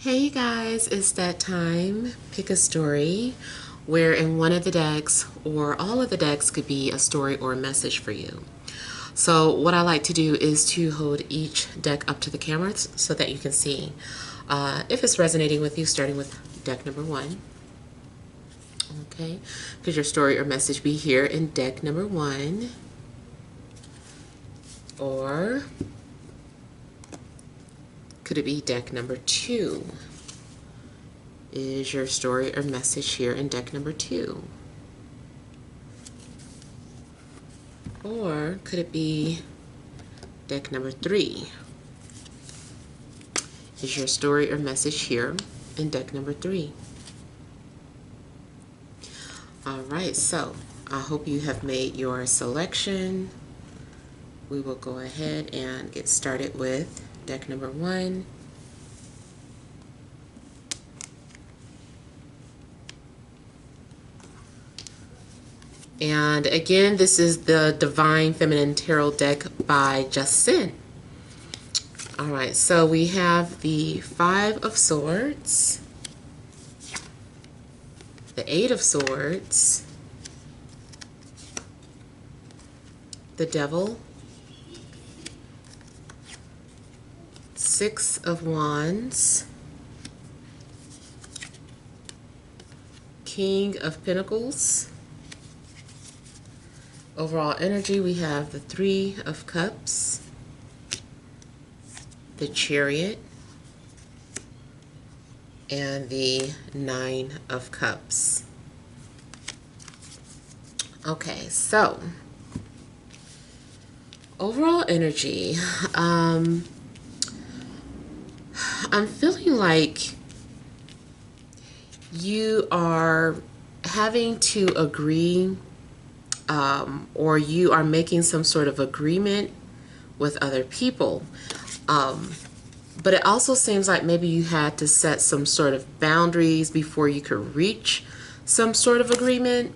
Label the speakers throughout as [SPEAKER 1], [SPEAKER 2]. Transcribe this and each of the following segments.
[SPEAKER 1] Hey you guys, it's that time. Pick a story where in one of the decks or all of the decks could be a story or a message for you. So what I like to do is to hold each deck up to the camera so that you can see if it's resonating with you, starting with deck number one. Okay, could your story or message be here in deck number one? Or could it be deck number two? Is your story or message here in deck number two? Or could it be deck number three? Is your story or message here in deck number three? All right, so I hope you have made your selection. We will go ahead and get started with deck number one. And again, this is the Divine Feminine Tarot deck by Justin. All right, so we have the Five of Swords, the Eight of Swords, the Devil, Six of Wands, King of Pentacles. Overall energy, we have the Three of Cups, the Chariot, and the Nine of Cups. Okay, so overall energy, I'm feeling like you are having to agree or you are making some sort of agreement with other people. But it also seems like maybe you had to set some sort of boundaries before you could reach some sort of agreement.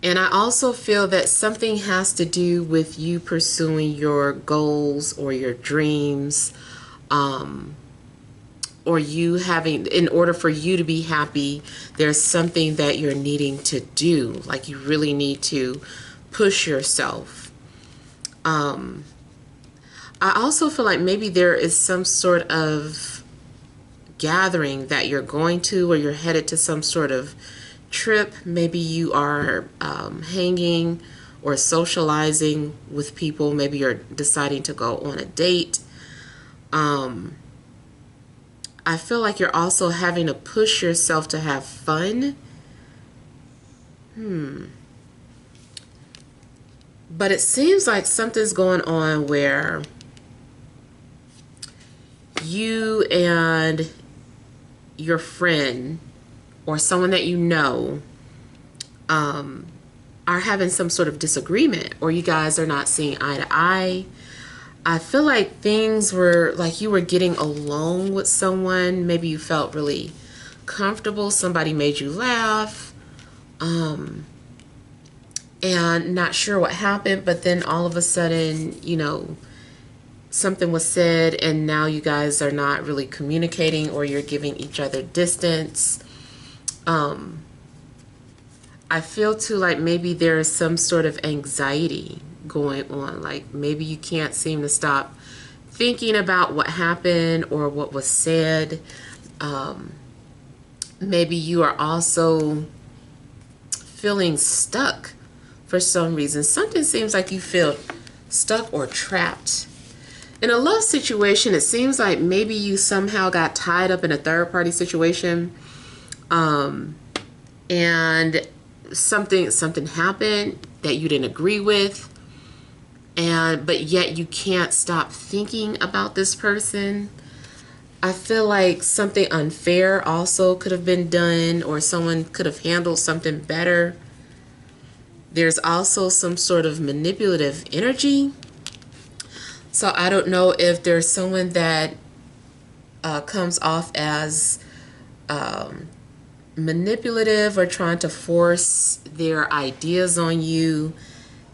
[SPEAKER 1] And I also feel that something has to do with you pursuing your goals or your dreams, or you having, in order for you to be happy, there's something that you're needing to do. Like you really need to push yourself. I also feel like maybe there is some sort of gathering that you're going to, or you're headed to some sort of trip. Maybe you are hanging or socializing with people. Maybe you're deciding to go on a date. I feel like you're also having to push yourself to have fun. But it seems like something's going on where you and your friend or someone that you know are having some sort of disagreement, or you guys are not seeing eye to eye. I feel like things were like you were getting along with someone. Maybe you felt really comfortable. Somebody made you laugh. And not sure what happened, but then all of a sudden, you know, something was said and now you guys are not really communicating, or you're giving each other distance. I feel too like maybe there is some sort of anxiety going on. Like maybe you can't seem to stop thinking about what happened or what was said. Maybe you are also feeling stuck for some reason. Something seems like you feel stuck or trapped. In a love situation, it seems like maybe you somehow got tied up in a third party situation, and something happened that you didn't agree with, but yet you can't stop thinking about this person. I feel like something unfair also could have been done, or someone could have handled something better. There's also some sort of manipulative energy. So I don't know if there's someone that comes off as manipulative or trying to force their ideas on you,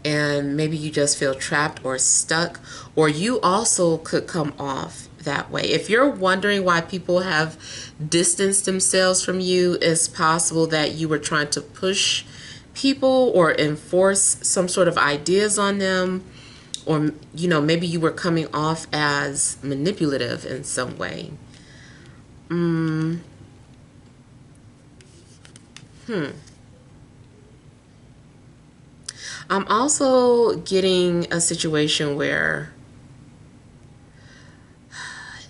[SPEAKER 1] and maybe you just feel trapped or stuck. Or you also could come off that way. If you're wondering why people have distanced themselves from you, it's possible that you were trying to push people or enforce some sort of ideas on them, or maybe you were coming off as manipulative in some way. I'm also getting a situation where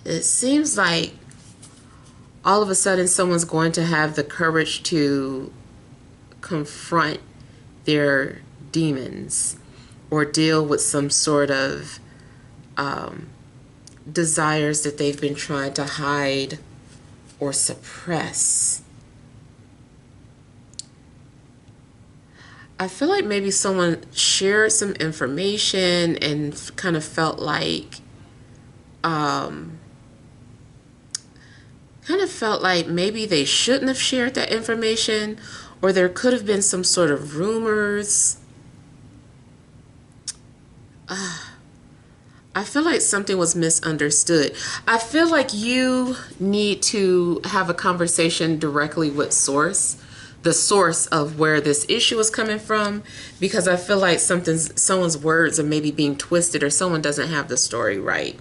[SPEAKER 1] it seems like all of a sudden someone's going to have the courage to confront their demons or deal with some sort of desires that they've been trying to hide or suppress. I feel like maybe someone shared some information and kind of felt like maybe they shouldn't have shared that information, or there could have been some sort of rumors. I feel like something was misunderstood. I feel like you need to have a conversation directly with the source of where this issue is coming from, because I feel like someone's words are maybe being twisted, or someone doesn't have the story right.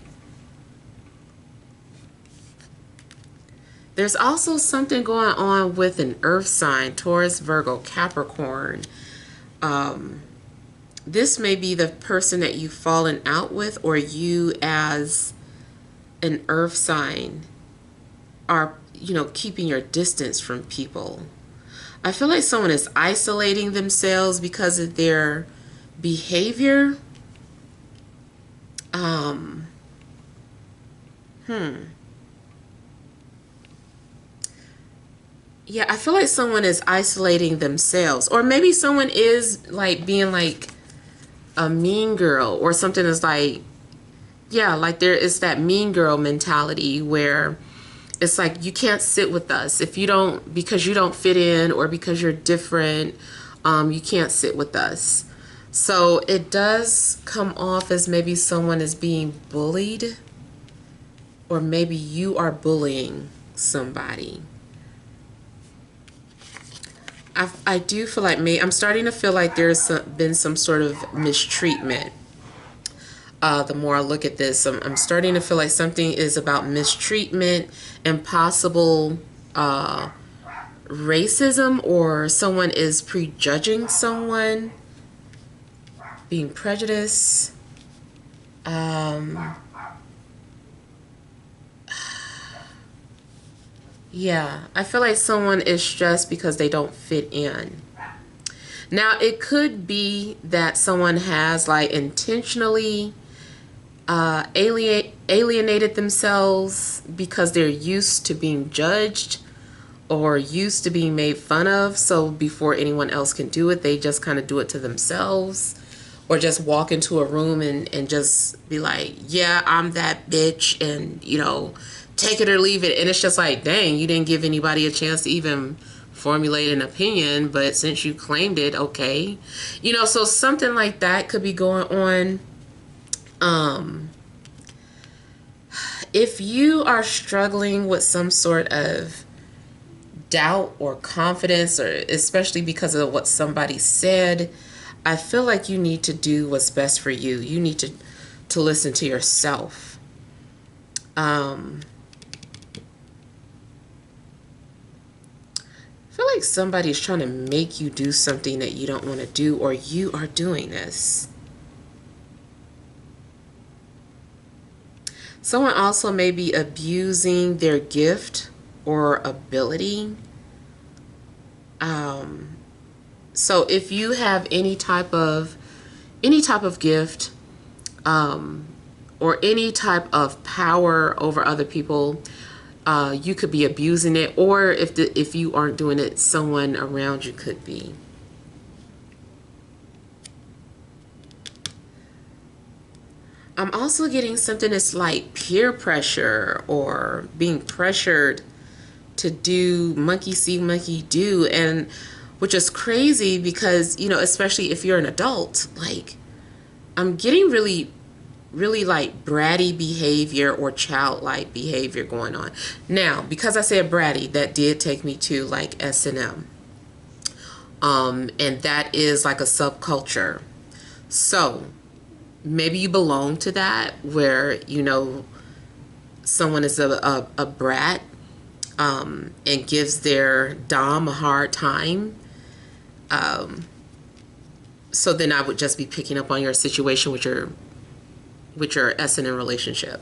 [SPEAKER 1] There's also something going on with an earth sign, Taurus, Virgo, Capricorn. This may be the person that you've fallen out with, or you as an earth sign are, keeping your distance from people. I feel like someone is isolating themselves because of their behavior. Yeah, I feel like someone is isolating themselves, or maybe someone is like being like a mean girl or something. Is like, yeah, like there is that mean girl mentality where it's like, you can't sit with us if you don't, because you don't fit in or because you're different. You can't sit with us. So it does come off as maybe someone is being bullied, or maybe you are bullying somebody. I do feel like I'm starting to feel like there's been some sort of mistreatment. The more I look at this, I'm starting to feel like something is about mistreatment and possible racism, or someone is prejudging someone, being prejudiced. Yeah, I feel like someone is stressed because they don't fit in. Now, it could be that someone has like intentionally alienated themselves because they're used to being judged or used to being made fun of. So before anyone else can do it, they just kind of do it to themselves, or just walk into a room and just be like, yeah, I'm that bitch, and take it or leave it. And it's just like, dang, you didn't give anybody a chance to even formulate an opinion, but since you claimed it, okay. So something like that could be going on. If you are struggling with some sort of doubt or confidence, or especially because of what somebody said, I feel like you need to do what's best for you. You need to listen to yourself. I feel like somebody's trying to make you do something that you don't want to do, or you are doing this. Someone also may be abusing their gift or ability. So if you have any type of gift, or any type of power over other people, you could be abusing it, or if you aren't doing it, someone around you could be. I'm also getting something that's like peer pressure, or being pressured to do monkey see, monkey do, and which is crazy because, especially if you're an adult, like, I'm getting really really like bratty behavior or childlike behavior going on. Now, because I said bratty, that did take me to like S&M. And that is like a subculture. So maybe you belong to that, where, you know, someone is a brat, and gives their dom a hard time. So then I would just be picking up on your situation with your S&M relationship.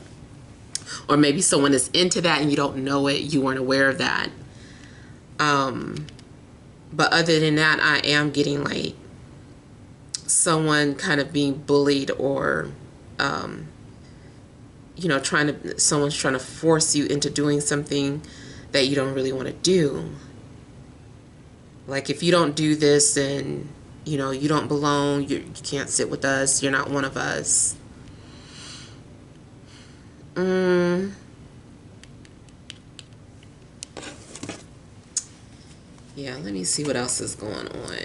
[SPEAKER 1] Or maybe someone is into that and you don't know it, you weren't aware of that. But other than that, I am getting like someone kind of being bullied, or you know, someone's trying to force you into doing something that you don't really want to do. Like, if you don't do this, then, you know, you don't belong, you can't sit with us, you're not one of us. Yeah, let me see what else is going on.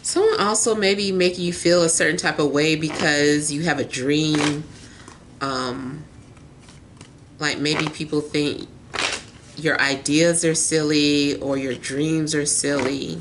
[SPEAKER 1] Someone also maybe making you feel a certain type of way because you have a dream. Like, maybe people think your ideas are silly or your dreams are silly.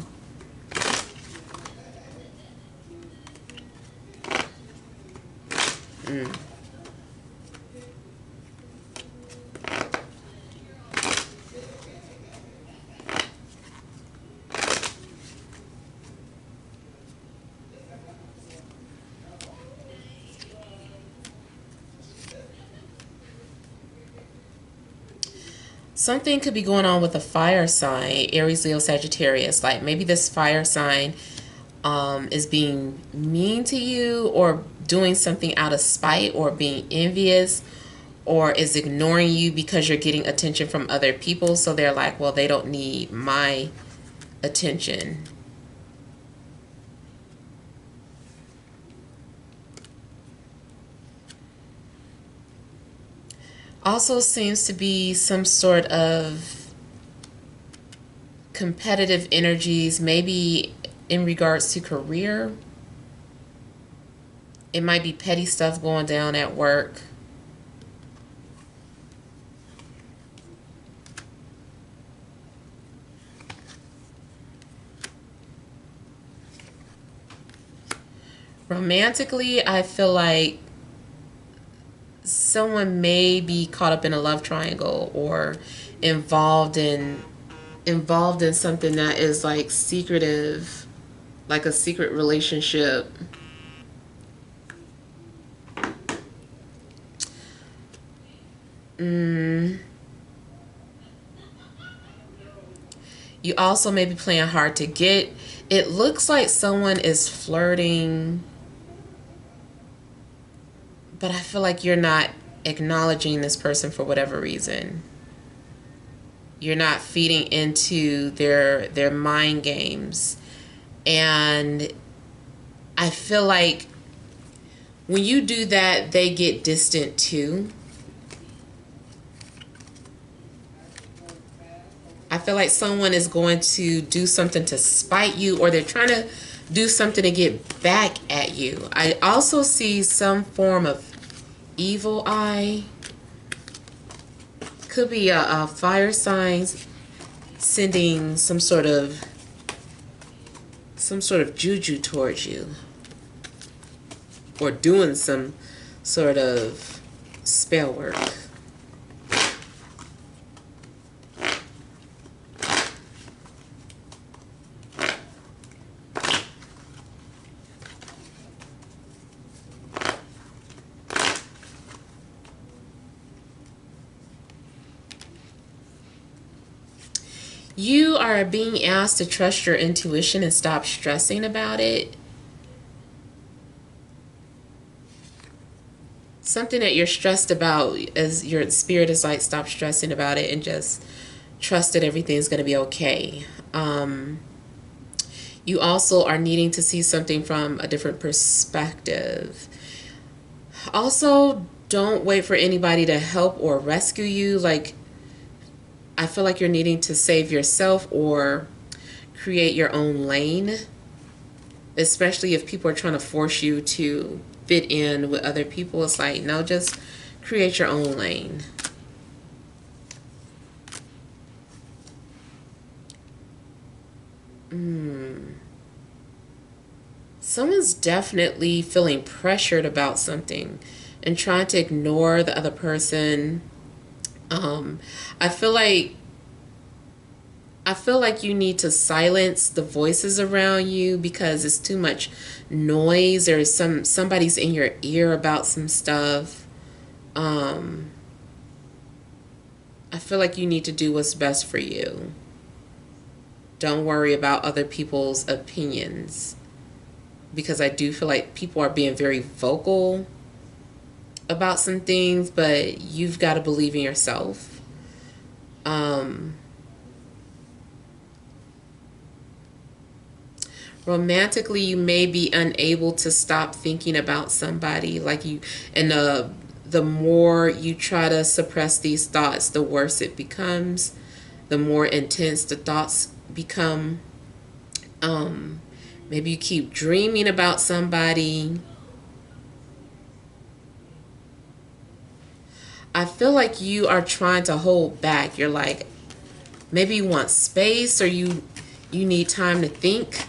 [SPEAKER 1] Something could be going on with a fire sign, Aries, Leo, Sagittarius. Like, maybe this fire sign is being mean to you, or doing something out of spite, or being envious, or is ignoring you because you're getting attention from other people. So they're like, well, they don't need my attention. Also seems to be some sort of competitive energies, maybe in regards to career. It might be petty stuff going down at work. Romantically, I feel like someone may be caught up in a love triangle, or involved in something that is like secretive, like a secret relationship. You also may be playing hard to get. It looks like someone is flirting, but I feel like you're not acknowledging this person for whatever reason. You're not feeding into their mind games. And I feel like when you do that, they get distant too. I feel like someone is going to do something to spite you, or they're trying to do something to get back at you. I also see some form of evil eye. Could be a fire sign sending some sort of juju towards you, or doing some sort of spell work. You are being asked to trust your intuition and stop stressing about it. Something that you're stressed about, as your spirit is like, stop stressing about it and just trust that everything's going to be okay. You also are needing to see something from a different perspective. Also, don't wait for anybody to help or rescue you. Like, I feel like you're needing to save yourself, or create your own lane, especially if people are trying to force you to fit in with other people. It's like, no, just create your own lane. Someone's definitely feeling pressured about something and trying to ignore the other person. I feel like you need to silence the voices around you because it's too much noise, or somebody's in your ear about some stuff. I feel like you need to do what's best for you. Don't worry about other people's opinions, because I do feel like people are being very vocal about some things, but you've got to believe in yourself. Romantically, you may be unable to stop thinking about somebody, like you, and the more you try to suppress these thoughts, the worse it becomes, the more intense the thoughts become. Maybe you keep dreaming about somebody. I feel like you are trying to hold back. You're like, maybe you want space, or you need time to think.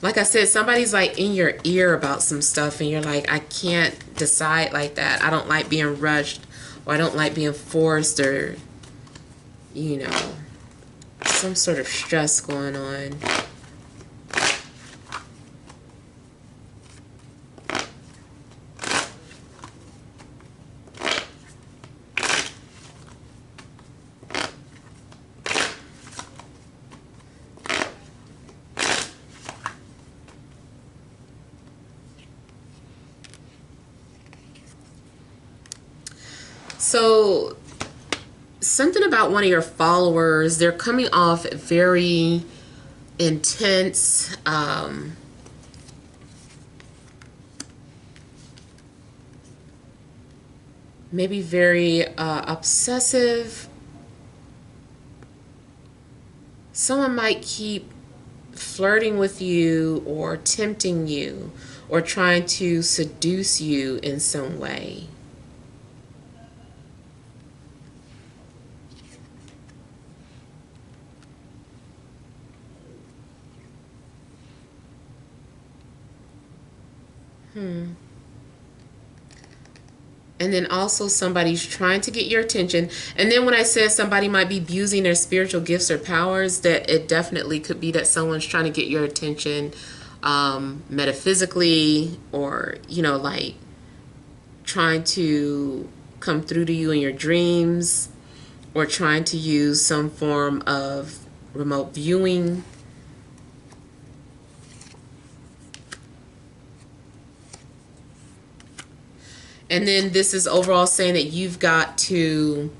[SPEAKER 1] Like I said, somebody's like in your ear about some stuff, and you're like, I can't decide like that. I don't like being rushed, or I don't like being forced, or, you know, some sort of stress going on. So something about one of your followers, they're coming off very intense, maybe very obsessive. Someone might keep flirting with you or tempting you or trying to seduce you in some way. And then also somebody's trying to get your attention. And then when I said somebody might be abusing their spiritual gifts or powers, that it definitely could be that someone's trying to get your attention metaphysically, or, you know, like trying to come through to you in your dreams, or trying to use some form of remote viewing. And then this is overall saying that you've got to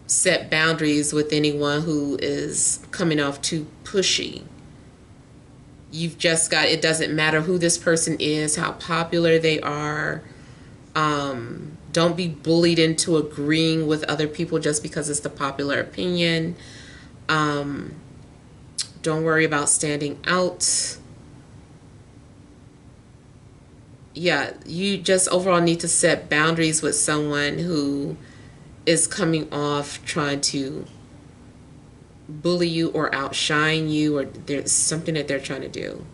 [SPEAKER 1] set boundaries with anyone who is coming off too pushy. You've just got, it doesn't matter who this person is, how popular they are. Don't be bullied into agreeing with other people just because it's the popular opinion. Don't worry about standing out. Yeah, you just overall need to set boundaries with someone who is coming off trying to bully you or outshine you, or there's something that they're trying to do.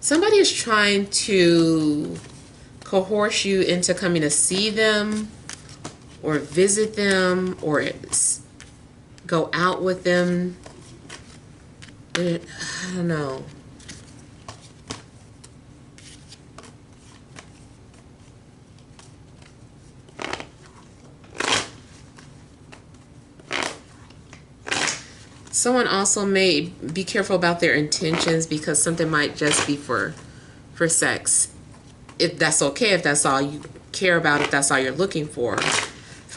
[SPEAKER 1] Somebody is trying to coerce you into coming to see them or visit them or go out with them. I don't know. Someone also may be careful about their intentions, because something might just be for sex. If that's okay, if that's all you care about, if that's all you're looking for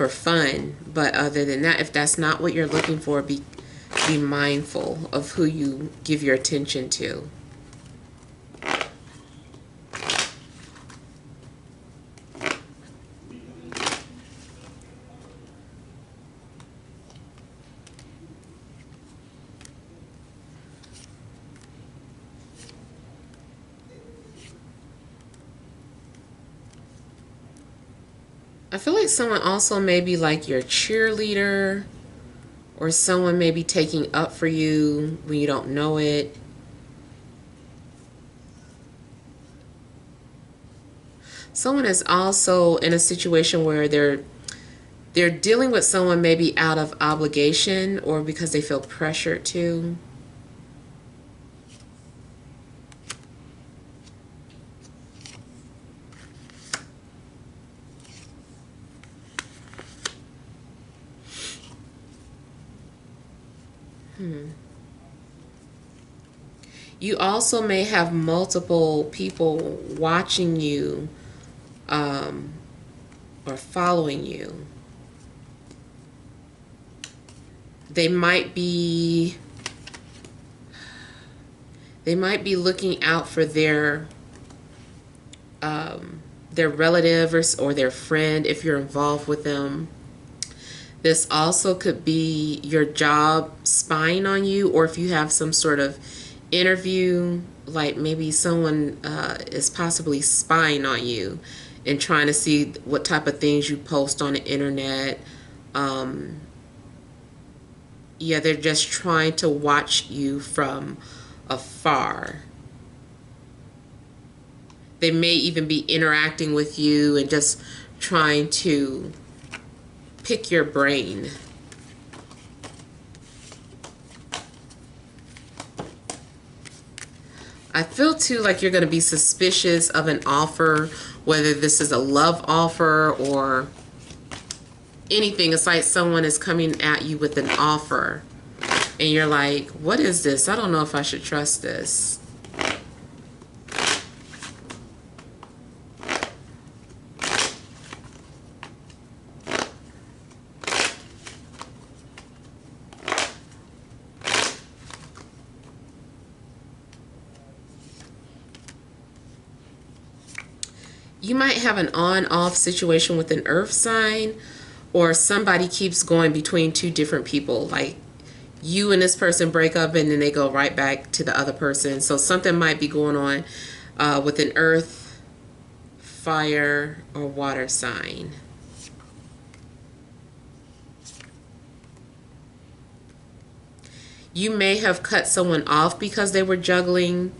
[SPEAKER 1] fun. But other than that, if that's not what you're looking for, be mindful of who you give your attention to. I feel like someone also may be like your cheerleader, or someone may be taking up for you when you don't know it. Someone is also in a situation where they're dealing with someone maybe out of obligation or because they feel pressured to. You also may have multiple people watching you, or following you. They might be looking out for their relative or their friend if you're involved with them. This also could be your job spying on you, or if you have some sort of interview, like maybe someone is possibly spying on you and trying to see what type of things you post on the internet. Yeah, they're just trying to watch you from afar. They may even be interacting with you and just trying to pick your brain. I feel too like you're going to be suspicious of an offer, whether this is a love offer or anything. It's like someone is coming at you with an offer and you're like, what is this? I don't know if I should trust this. You might have an on-off situation with an earth sign, or somebody keeps going between two different people. Like you and this person break up and then they go right back to the other person. So something might be going on with an earth, fire, or water sign. You may have cut someone off because they were juggling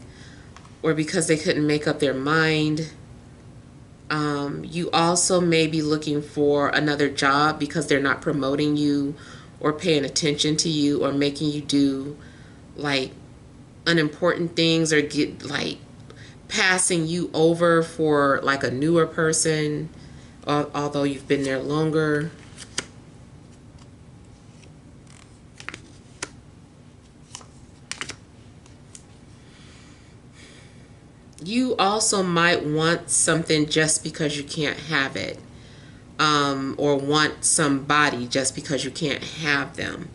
[SPEAKER 1] or because they couldn't make up their mind. You also may be looking for another job because they're not promoting you or paying attention to you or making you do like unimportant things, or get like passing you over for like a newer person, although you've been there longer. You also might want something just because you can't have it, or want somebody just because you can't have them.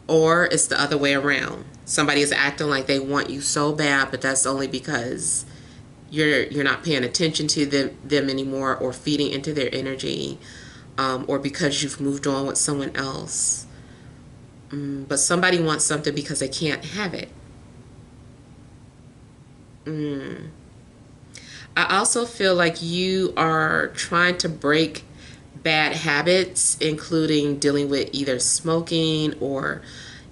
[SPEAKER 1] Or it's the other way around. Somebody is acting like they want you so bad, but that's only because you're not paying attention to them anymore, or feeding into their energy, or because you've moved on with someone else. But somebody wants something because they can't have it. I also feel like you are trying to break bad habits, including dealing with either smoking or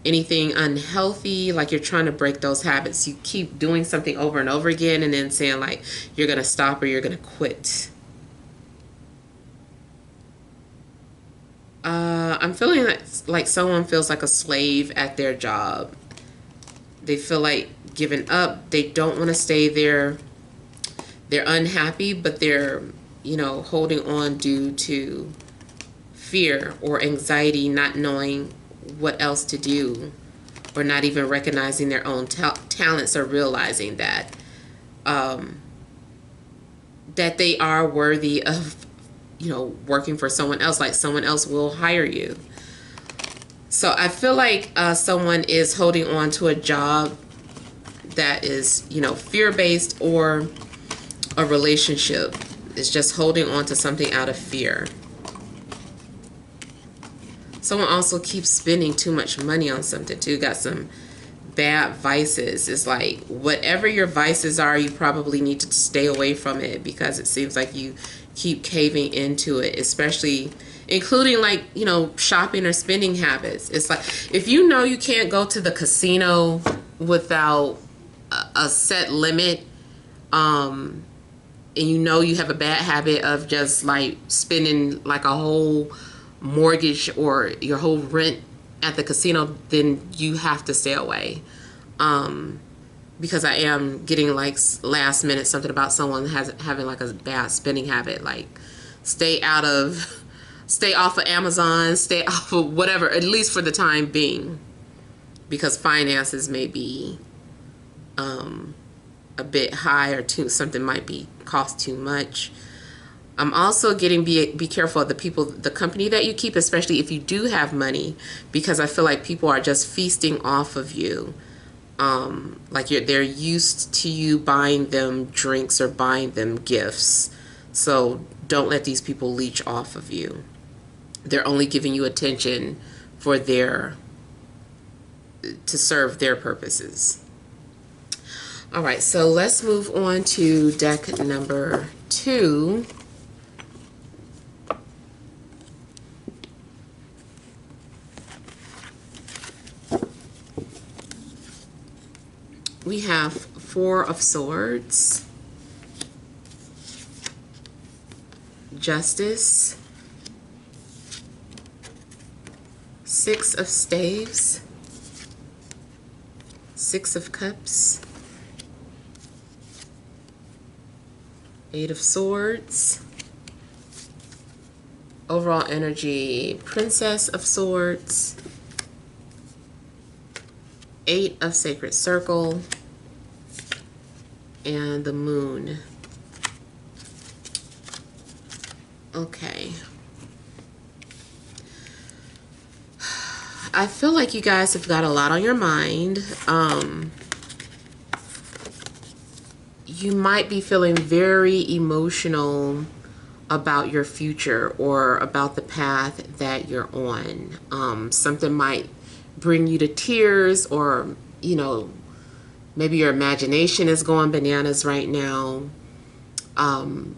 [SPEAKER 1] anything unhealthy. Like you're trying to break those habits. You keep doing something over and over again and then saying like you're going to stop or you're going to quit. I'm feeling like someone feels like a slave at their job. They feel like giving up. They don't want to stay there. They're unhappy, but they're, holding on due to fear or anxiety, not knowing what else to do, or not even recognizing their own talents, or realizing that that they are worthy of, working for someone else. Like someone else will hire you. So I feel like someone is holding on to a job that is, fear-based, or a relationship is just holding on to something out of fear. Someone also keeps spending too much money on something too. Got some bad vices. It's like whatever your vices are, you probably need to stay away from it, because it seems like you keep caving into it, especially including like, you know, shopping or spending habits. It's like, if you know you can't go to the casino without a set limit, and you know you have a bad habit of just like spending like a whole mortgage or your whole rent at the casino, then you have to stay away. Because I am getting like last minute something about someone having like a bad spending habit. Like, stay off of Amazon, stay off of whatever, at least for the time being, because finances may be a bit high, or something might be cost too much. I'm also getting be careful of the company that you keep, especially if you do have money, because I feel like people are just feasting off of you. Like they're used to you buying them drinks or buying them gifts. So don't let these people leech off of you. They're only giving you attention for to serve their purposes. All right, so let's move on to deck number 2. We have 4 of Swords, Justice, 6 of Staves, 6 of Cups, 8 of Swords. Overall energy, Princess of Swords, 8 of Sacred Circle, and the Moon. Okay. I feel like you guys have got a lot on your mind. You might be feeling very emotional about your future or about the path that you're on. Something might bring you to tears, or, you know, maybe your imagination is going bananas right now.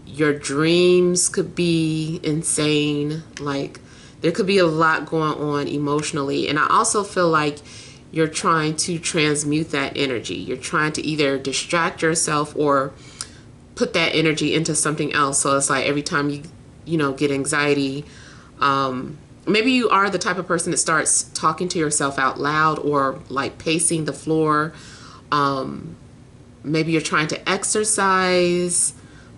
[SPEAKER 1] Your dreams could be insane. Like, there could be a lot going on emotionally. And I also feel like you're trying to transmute that energy. You're trying to either distract yourself or put that energy into something else. So it's like every time you know, get anxiety, maybe you are the type of person that starts talking to yourself out loud, or like pacing the floor. Maybe you're trying to exercise.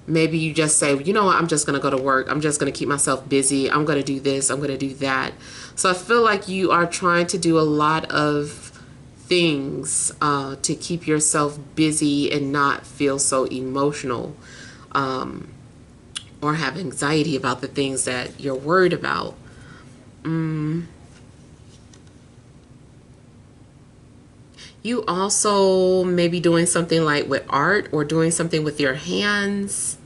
[SPEAKER 1] Maybe you just say, you know what, I'm just going to go to work. I'm just going to keep myself busy. I'm going to do this. I'm going to do that. So I feel like you are trying to do a lot of things to keep yourself busy and not feel so emotional, or have anxiety about the things that you're worried about. You also may be doing something like with art, or doing something with your hands.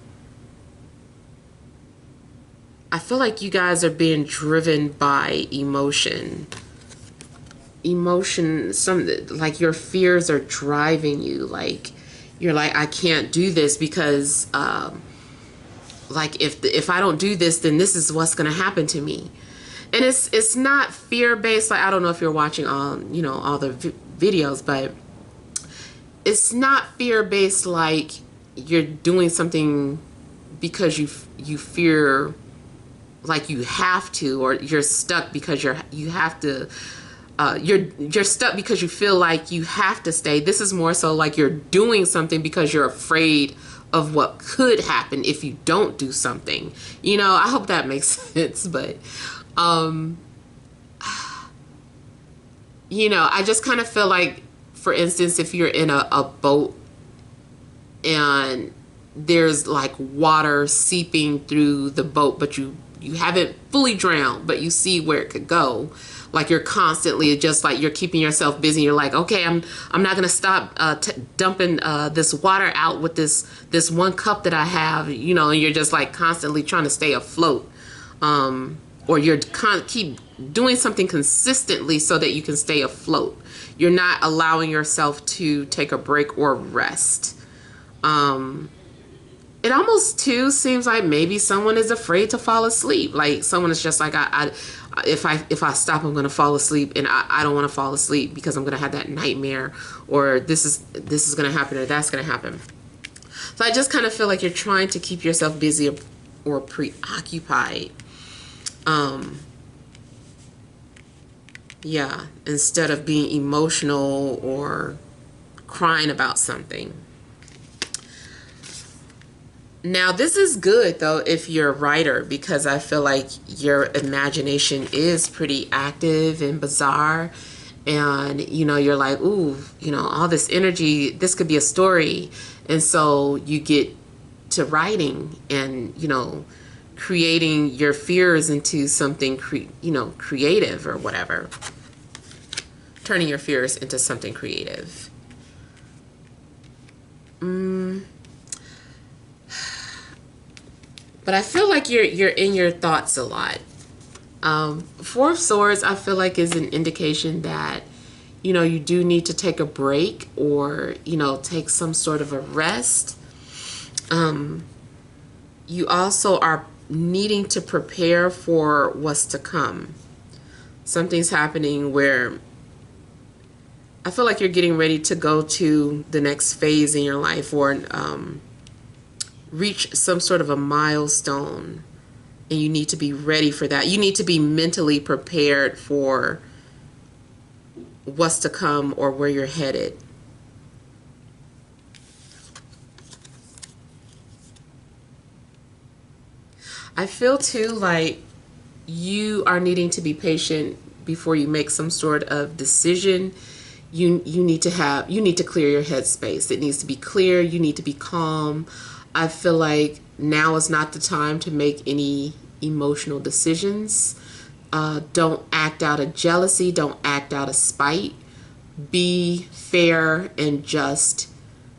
[SPEAKER 1] I feel like you guys are being driven by emotion. Like your fears are driving you. Like, you're like, I can't do this because, like, if I don't do this, then this is what's going to happen to me. And it's not fear-based. Like, I don't know if you're watching all the videos, but it's not fear-based like you're doing something because you fear, like you have to, or you're stuck because you have to. You're stuck because you feel like you have to stay. This is more so like you're doing something because you're afraid of what could happen if you don't do something. You know, I hope that makes sense, but you know, I just kind of feel like, for instance, if you're in a boat and there's like water seeping through the boat, but you haven't fully drowned, but you see where it could go. Like, you're constantly just like, you're keeping yourself busy. You're like, okay, I'm not going to stop dumping this water out with this one cup that I have, you know, and you're just like constantly trying to stay afloat. Or you're keep doing something consistently so that you can stay afloat. You're not allowing yourself to take a break or rest. And it almost too seems like maybe someone is afraid to fall asleep. Like someone is just like, if I stop, I'm going to fall asleep, and I don't want to fall asleep because I'm going to have that nightmare, or this is going to happen, or that's going to happen. So I just kind of feel like you're trying to keep yourself busy or preoccupied. Yeah, instead of being emotional or crying about something. Now, this is good, though, if you're a writer, because I feel like your imagination is pretty active and bizarre. And, you're like, ooh, all this energy, this could be a story. And so you get to writing and, creating your fears into something, creative or whatever. Turning your fears into something creative. But I feel like you're in your thoughts a lot. Four of Swords, I feel like, is an indication that, you do need to take a break or, take some sort of a rest. You also are needing to prepare for what's to come. Something's happening where I feel like you're getting ready to go to the next phase in your life, or reach some sort of a milestone, and you need to be ready for that. You need to be mentally prepared for what's to come or where you're headed. I feel too like you are needing to be patient before you make some sort of decision. You need to clear your headspace. It needs to be clear. You need to be calm. I feel like now is not the time to make any emotional decisions. Don't act out of jealousy. Don't act out of spite. Be fair and just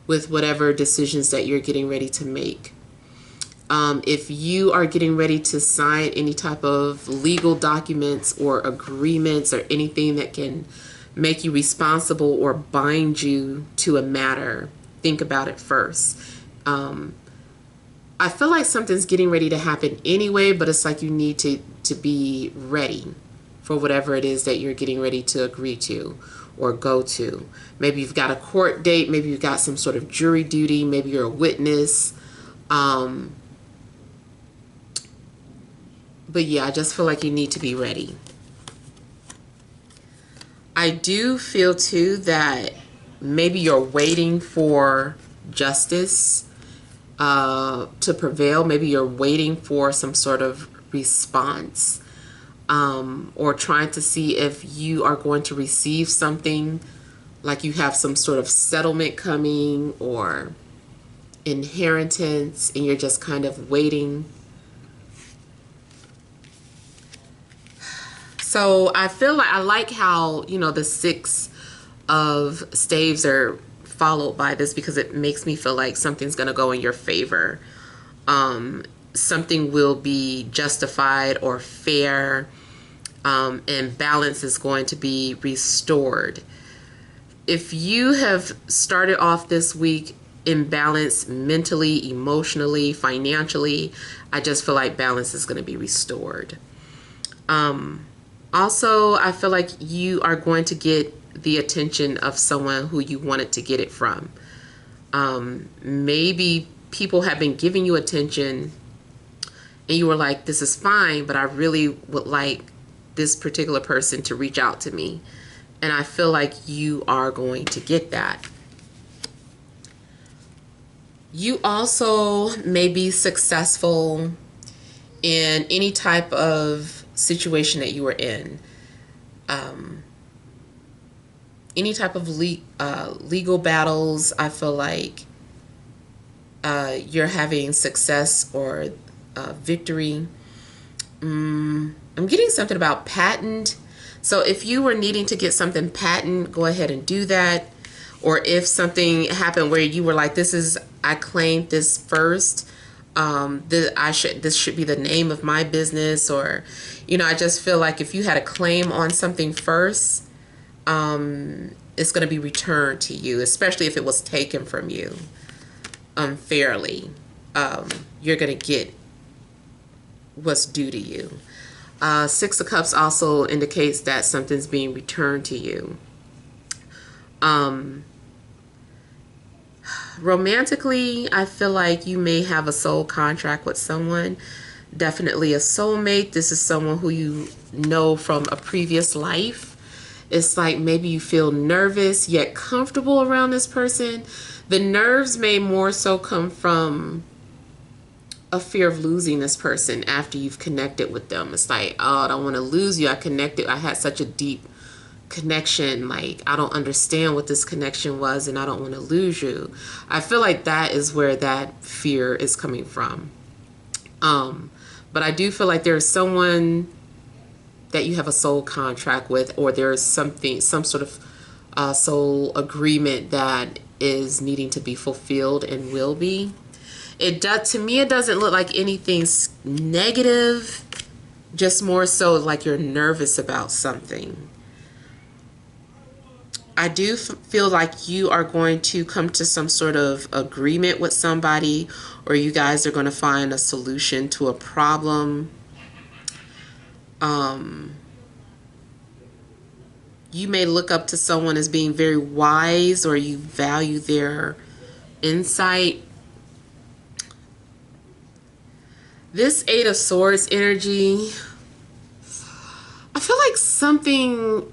[SPEAKER 1] with whatever decisions that you're getting ready to make. If you are getting ready to sign any type of legal documents or agreements or anything that can make you responsible or bind you to a matter, think about it first. I feel like something's getting ready to happen anyway, but it's like you need to be ready for whatever it is that you're getting ready to agree to or go to. Maybe you've got a court date. Maybe you've got some sort of jury duty. Maybe you're a witness. But yeah, I just feel like you need to be ready. I do feel too that maybe you're waiting for justice to prevail. Maybe you're waiting for some sort of response, or trying to see if you are going to receive something, like you have some sort of settlement coming or inheritance, and you're just kind of waiting. So I feel like I like how, the Six of Staves are followed by this, because it makes me feel like something's going to go in your favor. Something will be justified or fair, and balance is going to be restored. If you have started off this week imbalanced mentally, emotionally, financially, I just feel like balance is going to be restored. Also, I feel like you are going to get the attention of someone who you wanted to get it from. Maybe people have been giving you attention and you were like, this is fine, but I really would like this particular person to reach out to me. And I feel like you are going to get that. You also may be successful in any type of situation that you are in. Any type of legal battles, I feel like you're having success or victory. I'm getting something about patent. So if you were needing to get something patent, go ahead and do that. Or if something happened where you were like, I claimed this first, this should be the name of my business, or, I just feel like if you had a claim on something first, it's going to be returned to you, especially if it was taken from you unfairly. you're going to get what's due to you. Six of Cups also indicates that something's being returned to you. Romantically, I feel like you may have a soul contract with someone. Definitely a soulmate. This is someone who you know from a previous life. It's like maybe you feel nervous yet comfortable around this person. The nerves may more so come from a fear of losing this person after you've connected with them. It's like, oh, I don't want to lose you. I had such a deep connection. Like, I don't understand what this connection was and I don't want to lose you. I feel like that is where that fear is coming from. But I do feel like there's someone that you have a soul contract with, or there's some sort of soul agreement that is needing to be fulfilled and will be. To me, it doesn't look like anything's negative, just more so like you're nervous about something. I do feel like you are going to come to some sort of agreement with somebody, or you guys are going to find a solution to a problem. You may look up to someone as being very wise, or you value their insight. This Eight of Swords energy, I feel like something,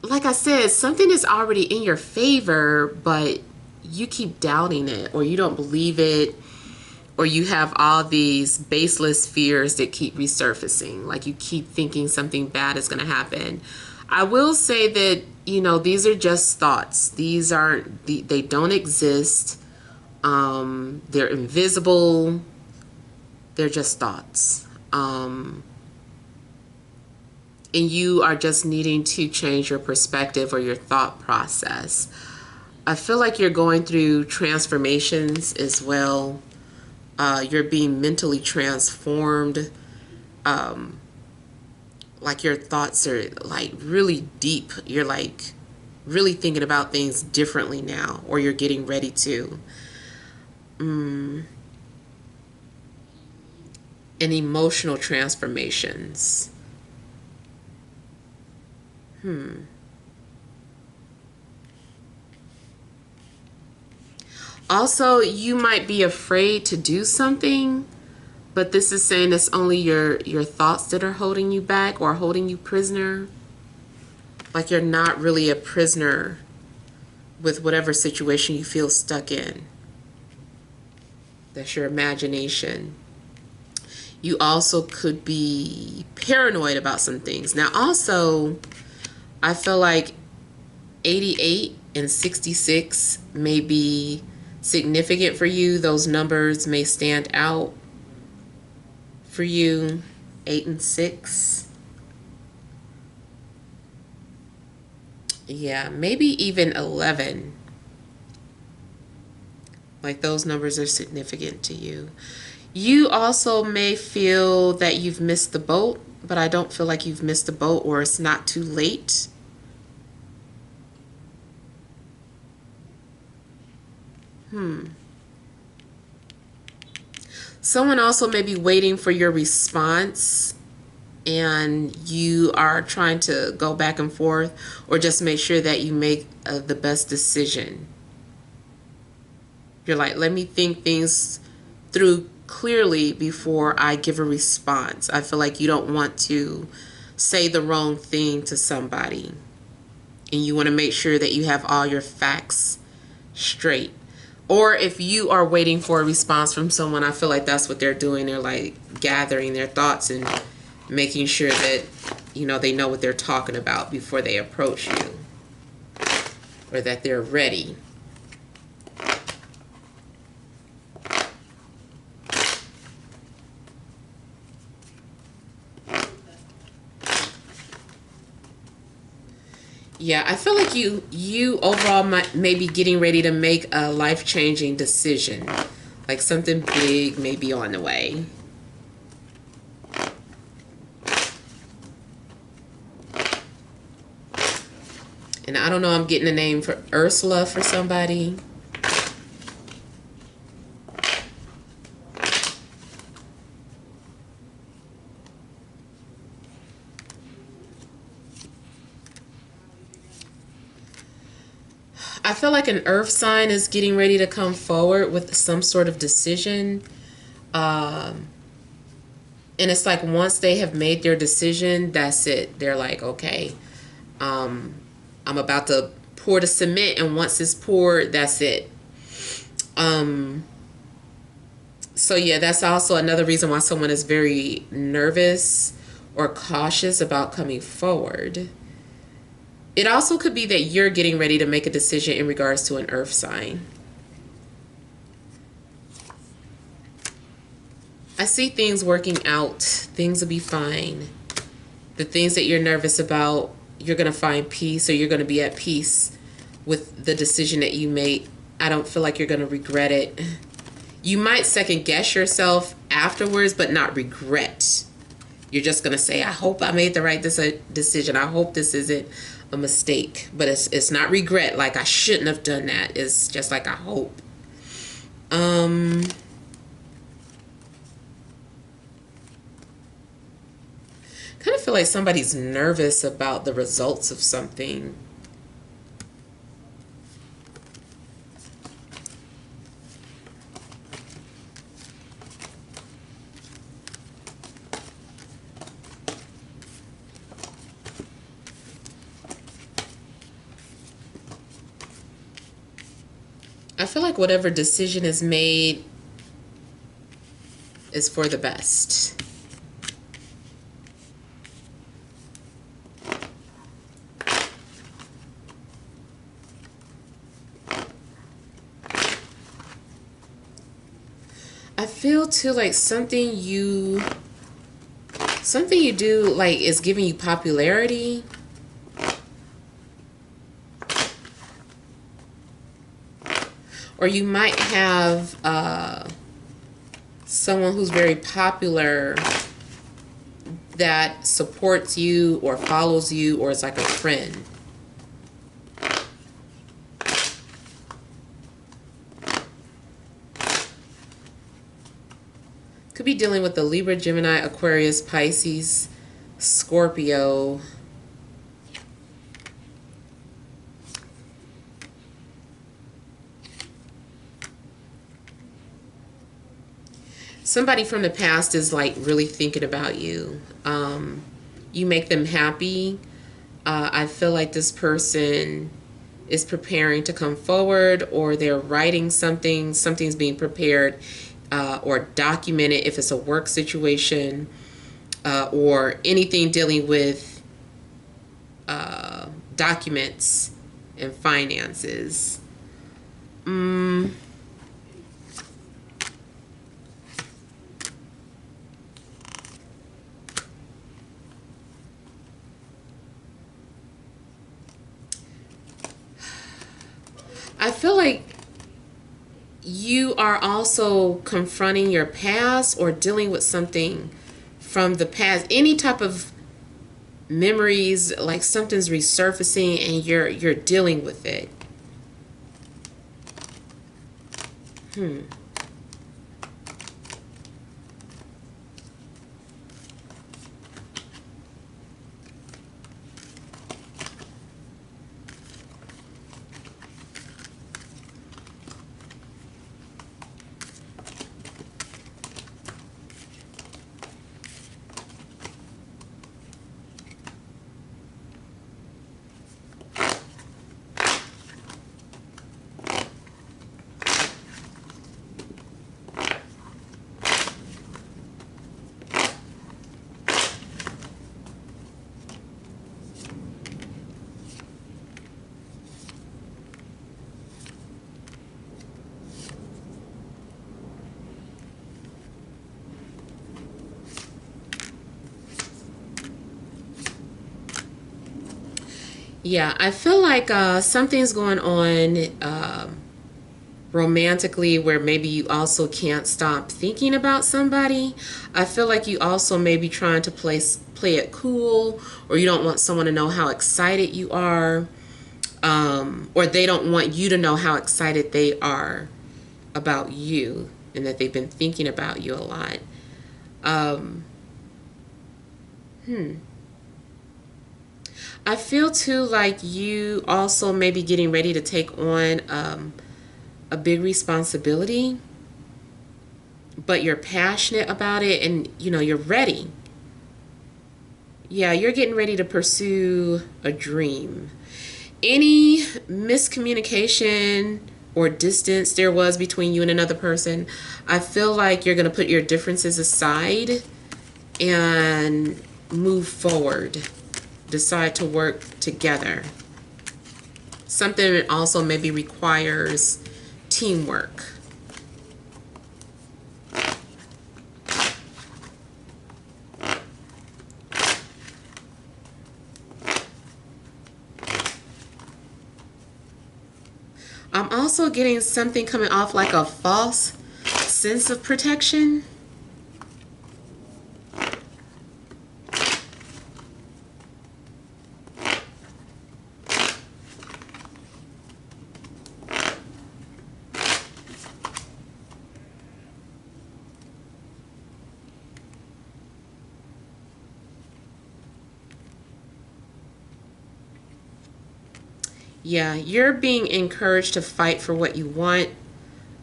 [SPEAKER 1] like I said, something is already in your favor, but you keep doubting it, or you don't believe it, or you have all these baseless fears that keep resurfacing. Like you keep thinking something bad is going to happen. I will say that, these are just thoughts. These aren't, they don't exist. They're invisible. They're just thoughts. And you are just needing to change your perspective or your thought process. I feel like you're going through transformations as well. You're being mentally transformed. Like your thoughts are like really deep. You're like really thinking about things differently now, or you're getting ready to. And emotional transformations. Also, you might be afraid to do something, but this is saying it's only your thoughts that are holding you back or holding you prisoner. Like you're not really a prisoner with whatever situation you feel stuck in. That's your imagination. You also could be paranoid about some things. Now also, I feel like 88 and 66 may be significant for you. Those numbers may stand out for you. 8 and 6. Yeah, maybe even 11. Like those numbers are significant to you. You also may feel that you've missed the boat, but I don't feel like you've missed the boat, or it's not too late. Someone also may be waiting for your response, and you are trying to go back and forth, or just make sure that you make the best decision. You're like, let me think things through clearly before I give a response. I feel like you don't want to say the wrong thing to somebody, and you want to make sure that you have all your facts straight. Or if you are waiting for a response from someone, I feel like that's what they're doing. They're like gathering their thoughts and making sure that, they know what they're talking about before they approach you, or that they're ready. Yeah, I feel like you overall may be getting ready to make a life-changing decision. Like something big may be on the way. And I don't know, I'm getting a name for Ursula for somebody. I feel like an earth sign is getting ready to come forward with some sort of decision. And it's like once they have made their decision, that's it. They're like, okay, I'm about to pour the cement, and once it's poured, that's it. So yeah, that's also another reason why someone is very nervous or cautious about coming forward. It also could be that you're getting ready to make a decision in regards to an earth sign. I see things working out. Things will be fine. The things that you're nervous about, you're going to find peace, or you're going to be at peace with the decision that you made. I don't feel like you're going to regret it. You might second guess yourself afterwards, but not regret. You're just going to say, I hope I made the right decision. I hope this isn't a mistake. But it's not regret, like I shouldn't have done that. It's just like I hope. Kind of feel like somebody's nervous about the results of something. I feel like whatever decision is made is for the best. I feel too like something you do like is giving you popularity. Or you might have someone who's very popular that supports you or follows you or is like a friend. Could be dealing with the Libra, Gemini, Aquarius, Pisces, Scorpio. Somebody from the past is like really thinking about you. You make them happy. I feel like this person is preparing to come forward, or they're writing something. Something's being prepared or documented if it's a work situation or anything dealing with documents and finances. I feel like you are also confronting your past or dealing with something from the past. Any type of memories, like something's resurfacing and you're dealing with it. Yeah, I feel like something's going on romantically where maybe you also can't stop thinking about somebody. I feel like you also may be trying to play it cool, or you don't want someone to know how excited you are, or they don't want you to know how excited they are about you and that they've been thinking about you a lot. I feel too like you also may be getting ready to take on a big responsibility, but you're passionate about it and you're ready. Yeah, you're getting ready to pursue a dream. Any miscommunication or distance there was between you and another person, I feel like you're going to put your differences aside and move forward. Decide to work together. Something that also maybe requires teamwork. I'm also getting something coming off like a false sense of protection. Yeah, you're being encouraged to fight for what you want,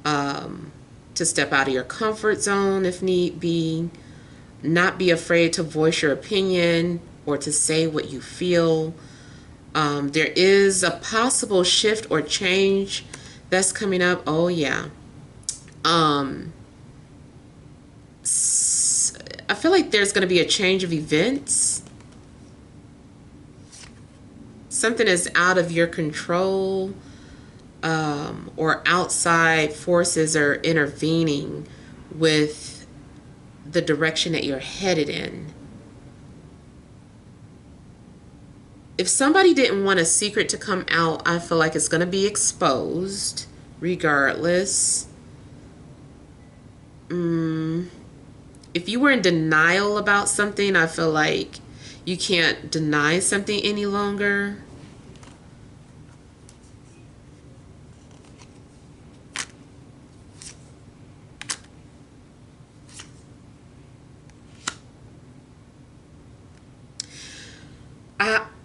[SPEAKER 1] to step out of your comfort zone if need be, not be afraid to voice your opinion or to say what you feel. There is a possible shift or change that's coming up. Oh, yeah. I feel like there's going to be a change of events. Something is out of your control, or outside forces are intervening with the direction that you're headed in. If somebody didn't want a secret to come out, I feel like it's going to be exposed regardless. If you were in denial about something, I feel like you can't deny something any longer.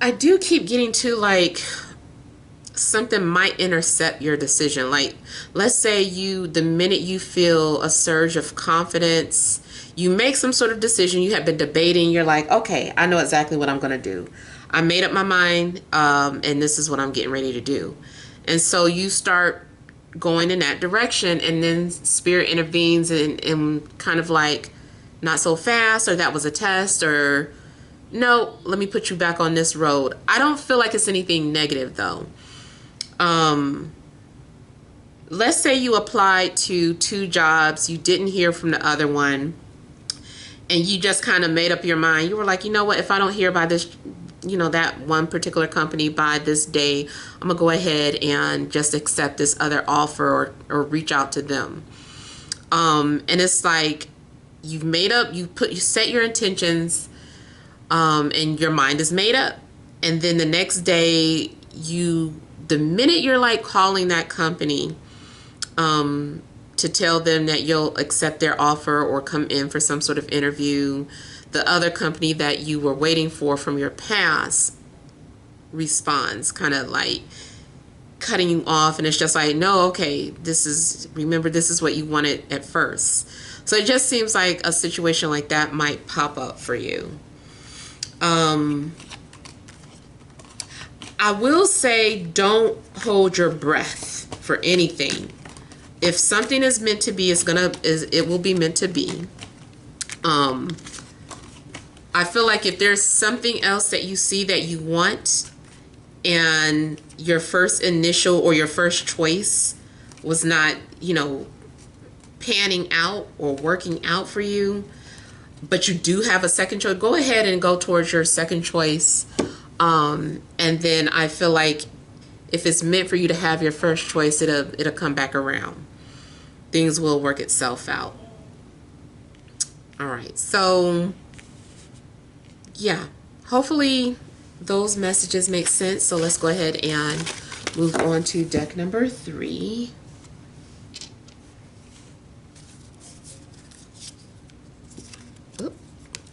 [SPEAKER 1] I do keep getting to like something might intercept your decision. Like, let's say the minute you feel a surge of confidence, you make some sort of decision, you have been debating, you're like, okay, I know exactly what I'm going to do. I made up my mind, and this is what I'm getting ready to do. And so you start going in that direction, and then spirit intervenes and kind of like, not so fast, or that was a test, or no, let me put you back on this road. I don't feel like it's anything negative though. Let's say you applied to 2 jobs, you didn't hear from the other one, and you just kind of made up your mind. You were like, you know what, if I don't hear by this, that one particular company by this day, I'm gonna go ahead and just accept this other offer, or reach out to them. And it's like you've made up, you set your intentions, and your mind is made up. And then the next day, the minute you're like calling that company, to tell them that you'll accept their offer or come in for some sort of interview, the other company that you were waiting for from your past responds, kind of like cutting you off, and it's just like, no, okay, remember this is what you wanted at first. So it just seems like a situation like that might pop up for you. I will say, don't hold your breath for anything. If something is meant to be, it will be meant to be. I feel like if there's something else that you see that you want, and your first initial or your first choice was not, panning out or working out for you, but you do have a second choice, go ahead and go towards your second choice. And then I feel like if it's meant for you to have your first choice, it'll come back around. Things will work itself out. All right. So, yeah, hopefully those messages make sense. So let's go ahead and move on to deck number 3.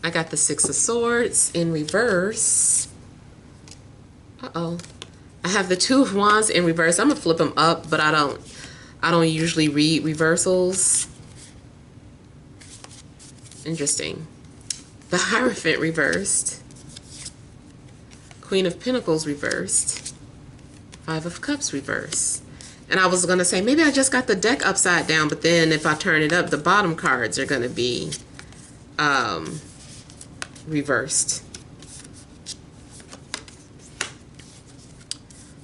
[SPEAKER 1] I got the 6 of Swords in reverse. Uh-oh. I have the Two of Wands in reverse. I'm gonna flip them up, but I don't usually read reversals. Interesting. The Hierophant reversed. Queen of Pentacles reversed. Five of Cups reversed. And I was gonna say, maybe I just got the deck upside down, but then if I turn it up, the bottom cards are gonna be reversed.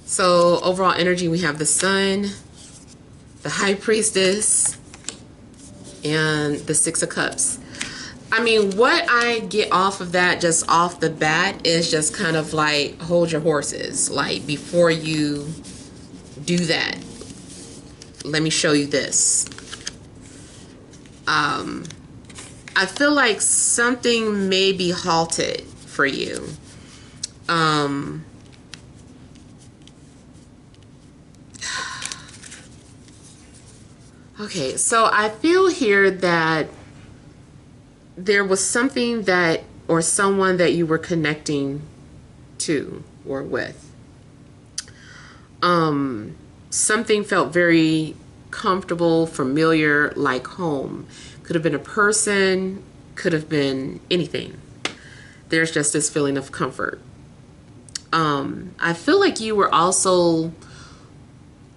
[SPEAKER 1] So overall energy, we have the Sun, the High Priestess, and the Six of Cups. I mean, what I get off of that, just off the bat, is just kind of like, hold your horses. Like, before you do that, let me show you this. I feel like something may be halted for you. Okay, so I feel here that there was something that, or someone that you were connecting to or with. Something felt very comfortable, familiar, like home. Could have been a person, could have been anything. There's just this feeling of comfort. I feel like you were also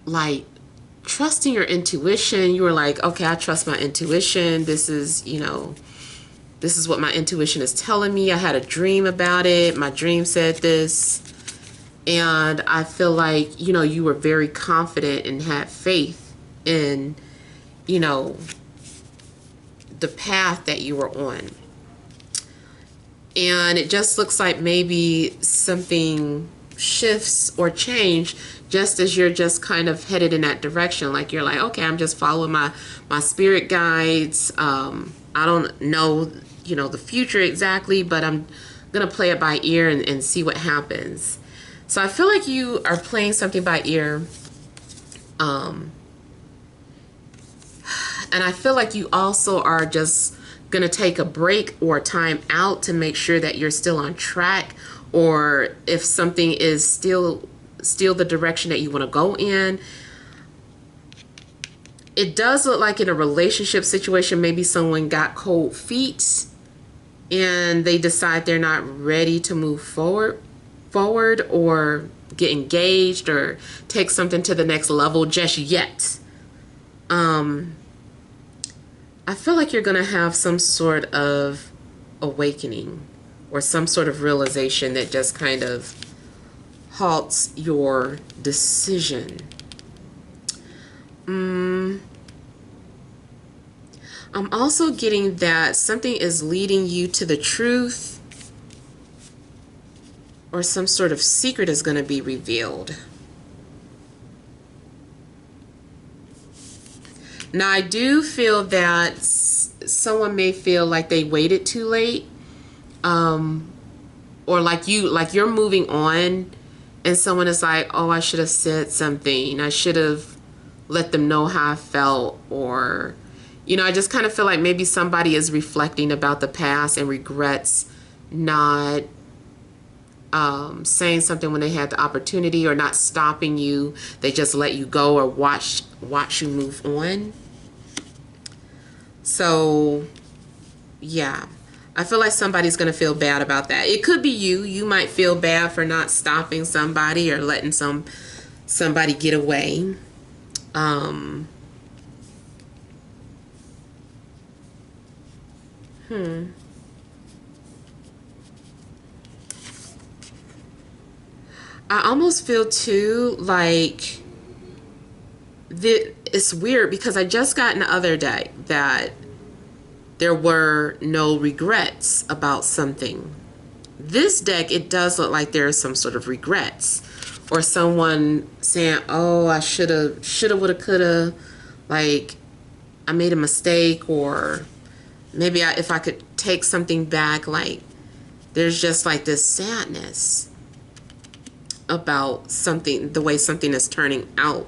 [SPEAKER 1] like trusting your intuition. You were like, okay, I trust my intuition. This is, you know, this is what my intuition is telling me. I had a dream about it. My dream said this. And I feel like, you know, you were very confident and had faith in, you know, the path that you were on. And it just looks like maybe something shifts or change just as you're just kind of headed in that direction. Like, you're like, okay, I'm just following my spirit guides. I don't know, you know, the future exactly, but I'm going to play it by ear and see what happens. So I feel like you are playing something by ear. And I feel like you also are just going to take a break or time out to make sure that you're still on track, or if something is still the direction that you want to go in. It does look like in a relationship situation, maybe someone got cold feet and they decide they're not ready to move forward or get engaged or take something to the next level just yet. I feel like you're going to have some sort of awakening or some sort of realization that just kind of halts your decision. I'm also getting that something is leading you to the truth, or some sort of secret is going to be revealed. Now, I do feel that someone may feel like they waited too late, or like you're moving on, and someone is like, oh, I should have said something. I should have let them know how I felt, or, you know, I just kind of feel like maybe somebody is reflecting about the past and regrets not saying something when they had the opportunity, or not stopping you. They just let you go or watch you move on. So yeah, I feel like somebody's going to feel bad about that. It could be you. You might feel bad for not stopping somebody or letting somebody get away. I almost feel too like it's weird, because I just got in the other day that there were no regrets about something. This deck, it does look like there are some sort of regrets, or someone saying, oh, I shoulda, woulda, coulda, like I made a mistake, or maybe if I could take something back. Like, there's just like this sadness about something, the way something is turning out.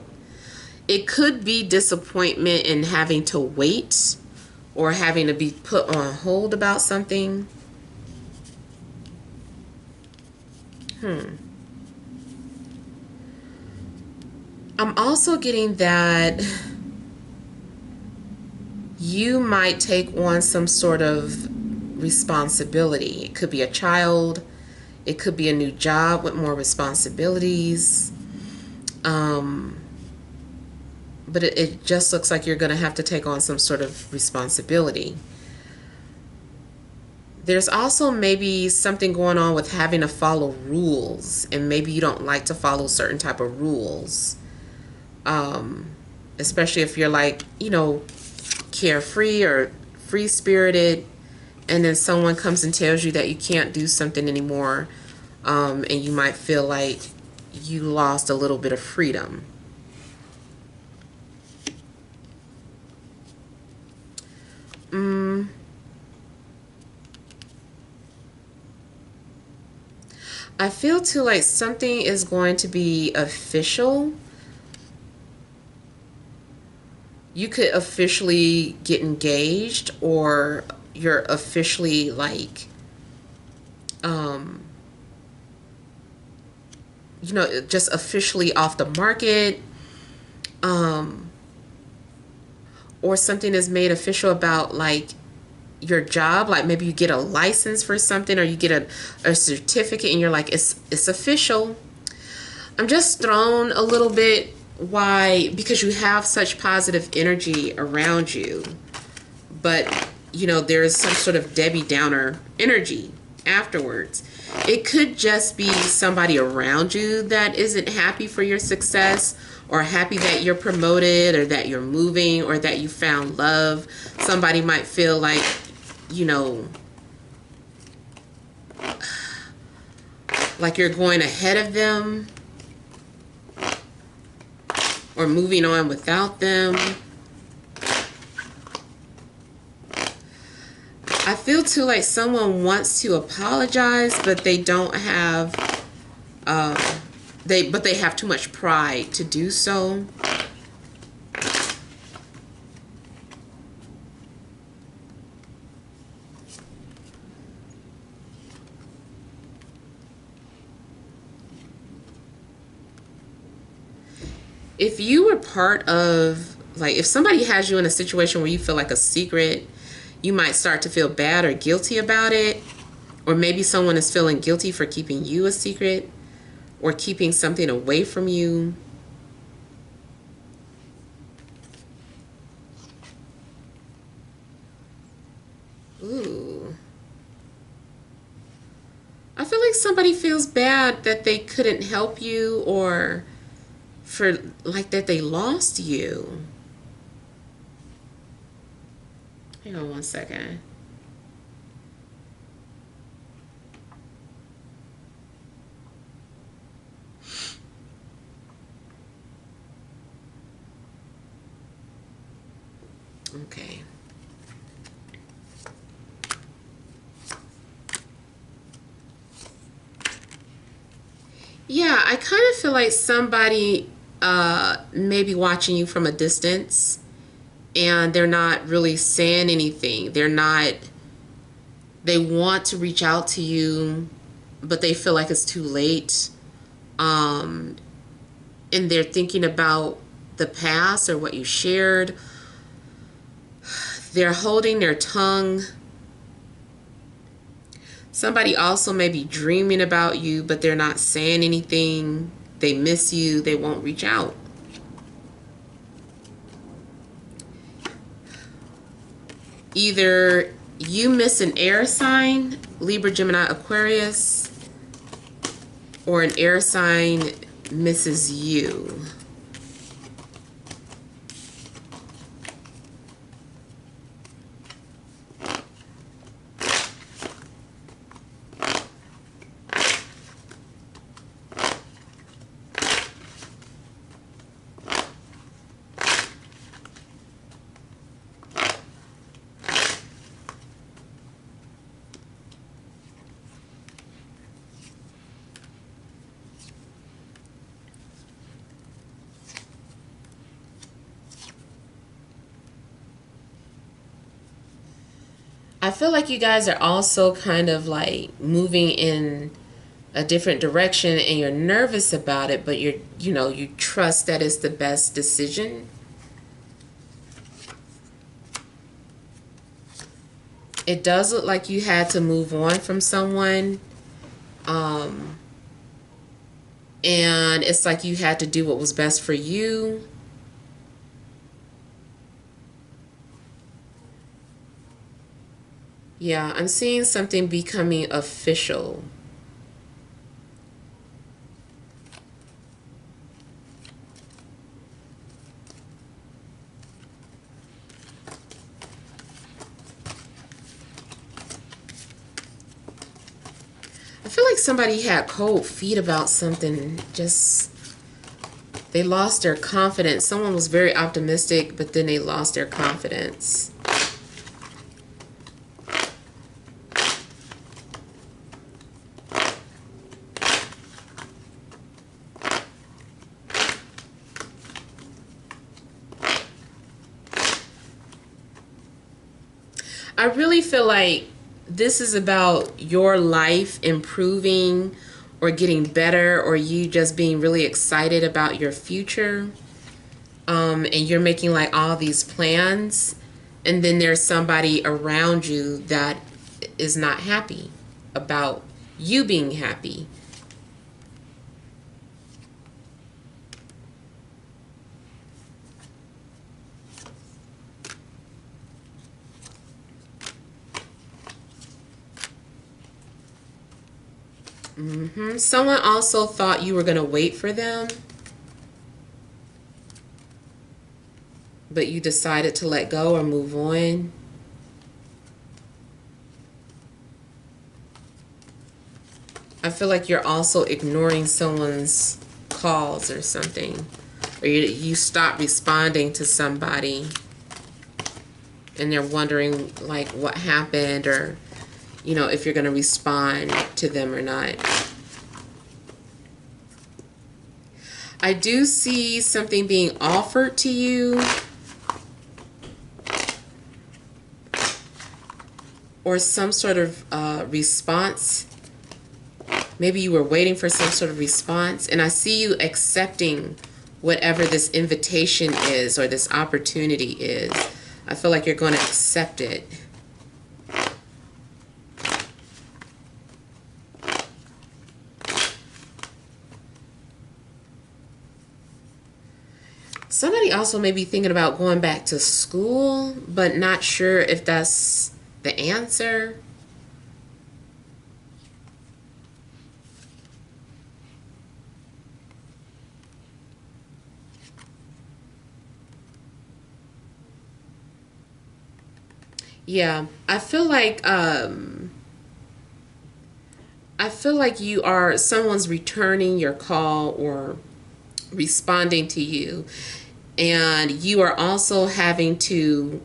[SPEAKER 1] It could be disappointment in having to wait, or having to be put on hold about something. I'm also getting that you might take on some sort of responsibility. It could be a child, it could be a new job with more responsibilities. But it just looks like you're going to have to take on some sort of responsibility. There's also maybe something going on with having to follow rules, and maybe you don't like to follow certain type of rules. Especially if you're like, carefree or free spirited, and then someone comes and tells you that you can't do something anymore, and you might feel like you lost a little bit of freedom. I feel too like something is going to be official. You could officially get engaged, or you're officially like, just officially off the market. Or something is made official about like your job, like maybe you get a license for something, or you get a certificate, and you're like, it's official. I'm just thrown a little bit. Why? Because you have such positive energy around you, but there's some sort of Debbie Downer energy afterwards. It could just be somebody around you that isn't happy for your success, or happy that you're promoted, or that you're moving, or that you found love. Somebody might feel like, like you're going ahead of them, or moving on without them. I feel too like someone wants to apologize, but they don't have, they have too much pride to do so. If you were part of, like, if somebody has you in a situation where you feel like a secret, you might start to feel bad or guilty about it. Or maybe someone is feeling guilty for keeping you a secret, or keeping something away from you. Ooh. I feel like somebody feels bad that they couldn't help you, or for like that they lost you. Hang on one second. Okay. Yeah, I kind of feel like somebody may be watching you from a distance, and they're not really saying anything. They want to reach out to you, but they feel like it's too late. And they're thinking about the past or what you shared. They're holding their tongue. Somebody also may be dreaming about you, but they're not saying anything. They miss you. They won't reach out. Either you miss an air sign, Libra, Gemini, Aquarius, or an air sign misses you. I feel like you guys are also kind of like moving in a different direction and you're nervous about it, but you trust that it's the best decision. It does look like you had to move on from someone. And it's like you had to do what was best for you. Yeah, I'm seeing something becoming official. I feel like somebody had cold feet about something. Just, they lost their confidence. Someone was very optimistic, but then they lost their confidence. I really feel like this is about your life improving or getting better, or you just being really excited about your future. And you're making like all these plans, and then there's somebody around you that is not happy about you being happy. Someone also thought you were going to wait for them, but you decided to let go or move on. I feel like you're also ignoring someone's calls or something. Or you stop responding to somebody and they're wondering like what happened, or if you're going to respond to them or not. I do see something being offered to you, or some sort of response. Maybe you were waiting for some sort of response, and I see you accepting whatever this invitation is or this opportunity is. I feel like you're going to accept it. Somebody also may be thinking about going back to school, but not sure if that's the answer. Yeah, I feel like you are someone's returning your call or responding to you, and you are also having to,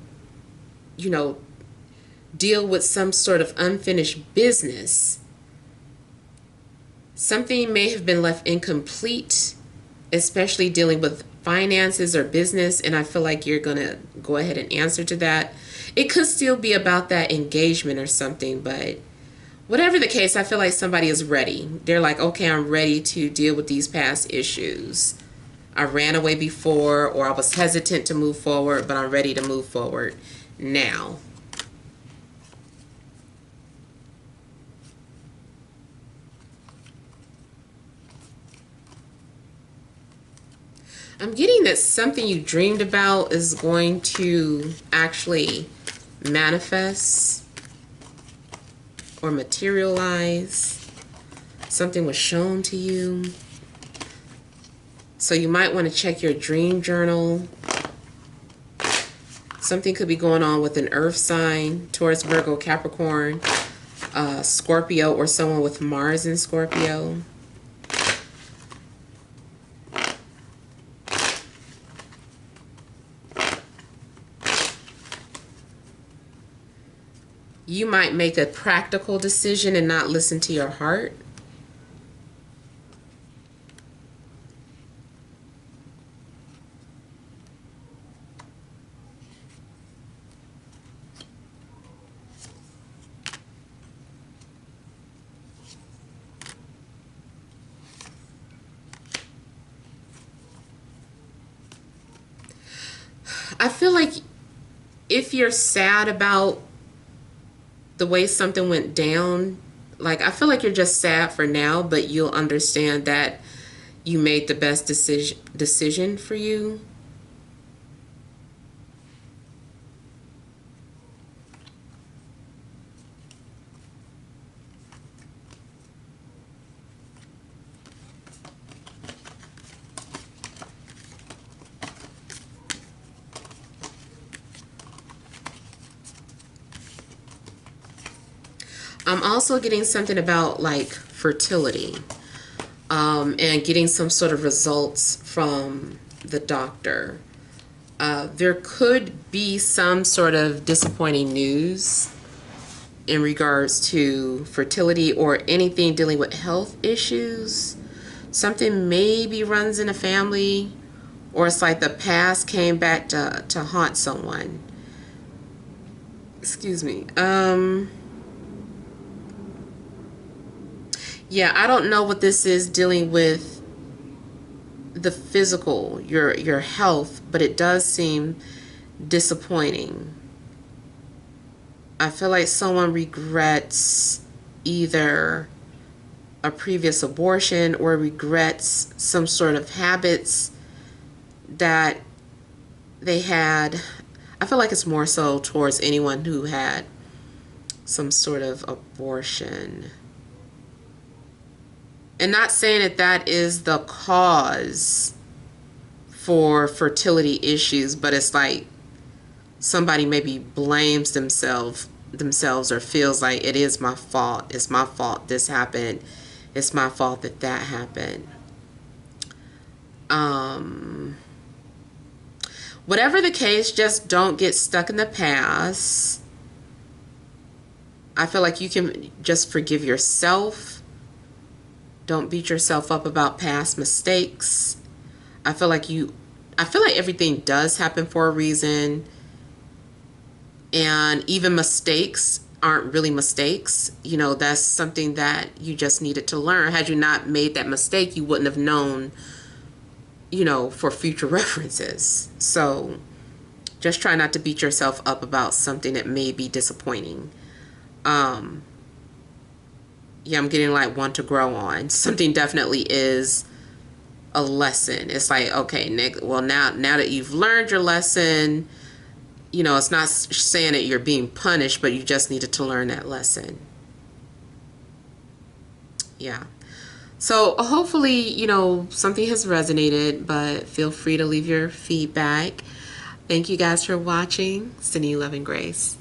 [SPEAKER 1] deal with some sort of unfinished business. Something may have been left incomplete, especially dealing with finances or business, and I feel like you're going to go ahead and answer to that. It could still be about that engagement or something, but whatever the case, I feel like somebody is ready. They're like, okay, I'm ready to deal with these past issues. I ran away before, or I was hesitant to move forward, but I'm ready to move forward now. I'm getting that something you dreamed about is going to actually manifest or materialize. Something was shown to you. So you might want to check your dream journal. Something could be going on with an earth sign, Taurus, Virgo, Capricorn, Scorpio, or someone with Mars in Scorpio. You might make a practical decision and not listen to your heart. I feel like if you're sad about the way something went down, like I feel like you're just sad for now, but you'll understand that you made the best decision for you. I'm also getting something about like fertility, and getting some sort of results from the doctor. There could be some sort of disappointing news in regards to fertility or anything dealing with health issues. Something maybe runs in a family, or it's like the past came back to haunt someone. Excuse me. Yeah, I don't know what this is dealing with the physical, your health, but it does seem disappointing. I feel like someone regrets either a previous abortion or regrets some sort of habits that they had. I feel like it's more so towards anyone who had some sort of abortion. And not saying that that is the cause for fertility issues, but it's like somebody maybe blames themselves or feels like it is my fault. It's my fault this happened. It's my fault that that happened. Whatever the case, just don't get stuck in the past. I feel like you can just forgive yourself. Don't beat yourself up about past mistakes. I feel like everything does happen for a reason. And even mistakes aren't really mistakes. You know, that's something that you just needed to learn. Had you not made that mistake, you wouldn't have known, you know, for future references. So just try not to beat yourself up about something that may be disappointing. Yeah, I'm getting like one to grow on. Something definitely is a lesson. It's like, okay, Nick, well, now that you've learned your lesson, you know, it's not saying that you're being punished, but you just needed to learn that lesson. Yeah. So hopefully, you know, something has resonated, but feel free to leave your feedback. Thank you guys for watching. Sending you love and grace.